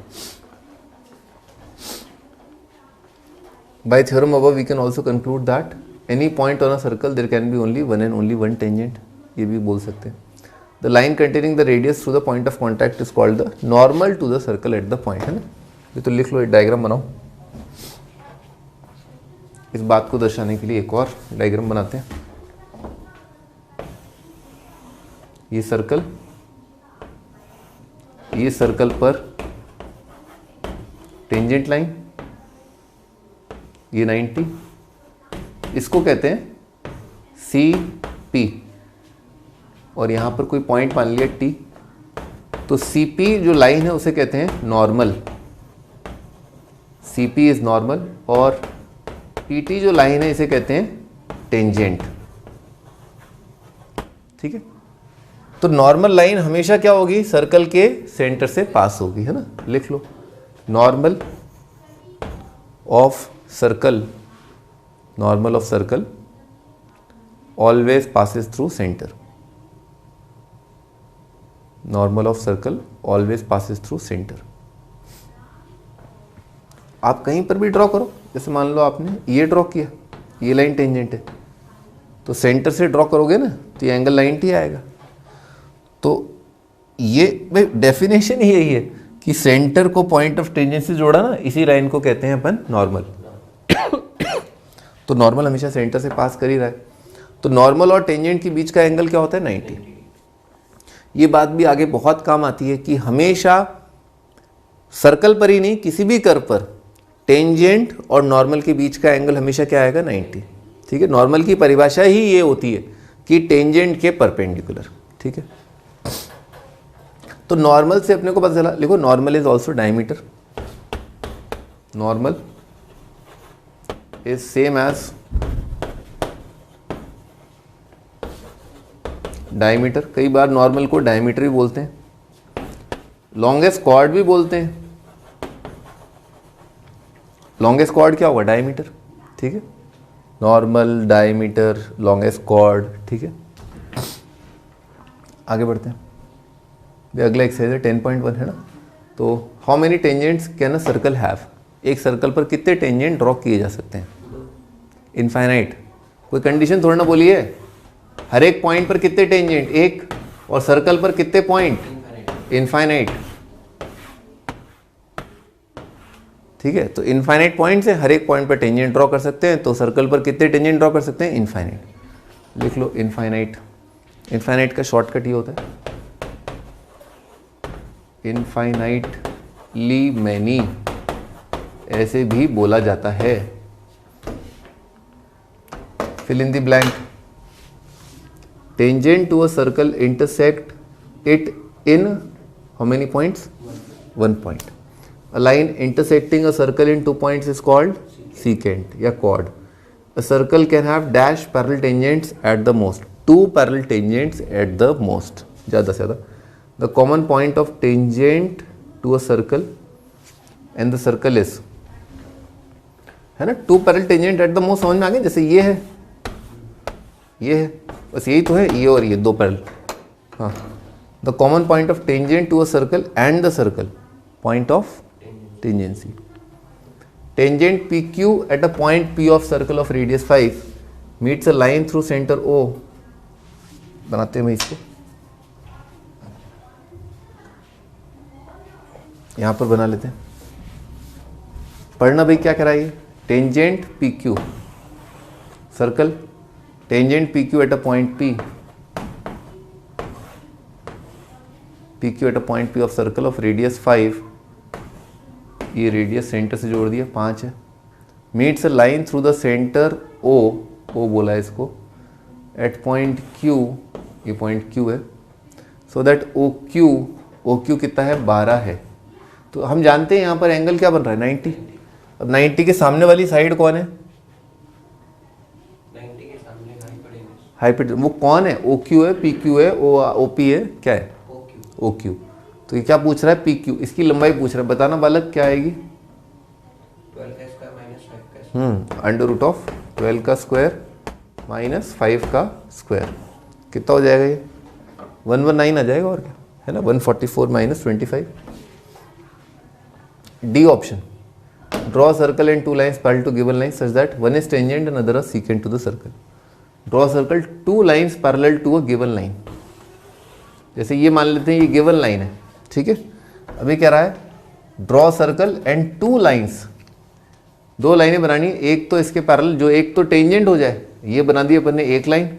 By theorem above we can also conclude that any point on a circle there can be only one and only one tangent, ये भी बोल सकते हैं। The line containing the radius through the point of contact is called the normal to the circle at the point, है ना। ये तो लिख लो, एक डायग्राम बनाओ। इस बात को दर्शाने के लिए एक और डायग्राम बनाते हैं। ये सर्कल पर टेंजेंट लाइन, ये 90, इसको कहते हैं CP, और यहाँ पर कोई पॉइंट मान लिया T, तो CP जो लाइन है उसे कहते हैं नॉर्मल, CP इज नॉर्मल, और PT जो लाइन है इसे कहते हैं टेंजेंट, ठीक है। तो नॉर्मल लाइन हमेशा क्या होगी? सर्कल के सेंटर से पास होगी, है ना। लिख लो, normal of circle always passes through centre. Normal of circle always passes through centre. आप कहीं पर भी ड्रॉ करो, जैसे मान लो आपने ये ड्रॉ किया, ये लाइन टेंजेंट है, तो सेंटर से ड्रॉ करोगे ना तो ये एंगल 90 आएगा। तो ये भाई डेफिनेशन ही यही है कि सेंटर को पॉइंट ऑफ टेंजेंट से जोड़ा ना, इसी लाइन को कहते हैं अपन नॉर्मल। तो नॉर्मल हमेशा सेंटर से पास कर ही रहा है, तो नॉर्मल और टेंजेंट के बीच का एंगल क्या होता है? 90। ये बात भी आगे बहुत काम आती है कि हमेशा सर्कल पर ही नहीं, किसी भी कर्व पर टेंजेंट और नॉर्मल के बीच का एंगल हमेशा क्या आएगा? 90, ठीक है। नॉर्मल की परिभाषा ही ये होती है कि टेंजेंट के परपेंडिकुलर, ठीक है। तो नॉर्मल से अपने को पता चला, लिखो normal is also diameter. Normal is same as diameter. कई बार नॉर्मल को डायमीटर भी बोलते हैं, लॉन्गेस्ट कॉर्ड भी बोलते हैं। लॉन्गेस्ट कॉर्ड क्या होगा? डायमीटर, ठीक है। नॉर्मल, डायमीटर, लॉन्गेस्ट कॉर्ड, ठीक है। आगे बढ़ते हैं। अगला एक्सरसाइज है 10.1, है ना। तो how many tangents can a circle have? एक सर्कल पर कितने टेंजेंट ड्रॉ किए जा सकते हैं? इनफाइनाइट। कोई कंडीशन थोड़ा ना बोलिए। हर एक पॉइंट पर कितने टेंजेंट? एक। और सर्कल पर कितने पॉइंट? इनफाइनाइट, ठीक है। तो इनफाइनाइट पॉइंट से हर एक पॉइंट पर टेंजेंट ड्रॉ कर सकते हैं, तो सर्कल पर कितने टेंजेंट ड्रॉ कर सकते हैं? इनफाइनाइट। लिख लो इनफाइनाइट। इनफाइनाइट का शॉर्टकट ये होता है इनफाइनाइटली मैनी, ऐसे भी बोला जाता है। Fill in the blank. Tangent to a circle intersect it in how many points? 1 point. A line intersecting a circle in 2 points is called secant या chord. A circle can have dash parallel tangents at the most. 2 parallel tangents at the most. ज़्यादा से ज़्यादा. The common point of tangent to a circle and the circle is, है ना, 2 parallel tangent at the most समझ में आ गए. जैसे ये है, बस यही तो है, ये और ये 2 parallel. हाँ. The common point of tangent to a circle and the circle, point of tangency. Tangent PQ at a point P of circle of radius 5 meets a line through center O. बनाते हैं मैं इसको, यहाँ पर बना लेते हैं. पढ़ना भाई क्या कह रहा है ये. Tangent PQ circle, tangent PQ at a point P, PQ at a point P of circle of radius 5, ये रेडियस सेंटर से जोड़ दिया 5 है. Meets a line through the centre O बोला है इसको, एट पॉइंट Q, ये पॉइंट Q है. सो दैट OQ कितना है, 12 है. तो हम जानते हैं यहाँ पर एंगल क्या बन रहा है, 90. अब 90 के सामने वाली साइड कौन है, 90 के सामने हाइपोटेन्यूज. वो कौन है, OQ है, PQ है, OP है, क्या है, OQ. तो ये क्या पूछ रहा है, PQ, इसकी लंबाई पूछ रहा है. बताना बालक क्या आएगी, 12 का स्क्वायर माइनस 5 का स्क्वायर. अंडर रूट ऑफ 12 का स्क्वायर माइनस 5 का स्क्वायर. कितना हो जाएगा ये, 119 आ जाएगा और क्या है ना, 144 माइनस 25. D option. Draw circle and 2 lines parallel to given line such that one is tangent and other secant to the circle. Draw circle 2 lines parallel to a given line. जैसे ये मान लेते हैं ये गिवन लाइन है, ठीक है. अभी कह रहा है ड्रॉ सर्कल एंड 2 लाइन्स, 2 लाइनें बनानी है. एक तो इसके पैरेलल, जो एक तो टेंजेंट हो जाए, ये बना दी अपन ने एक लाइन,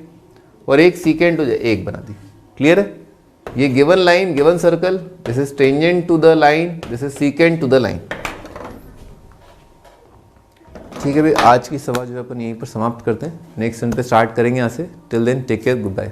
और एक सीकेंट हो जाए, एक बना दी. क्लियर है. ये given line, given circle, this is tangent to the line, this is secant to the line. ठीक है भाई, आज की सभा जो है अपन यहीं पर समाप्त करते हैं. नेक्स्ट सन पे स्टार्ट करेंगे यहाँ से. Till then take care, good bye.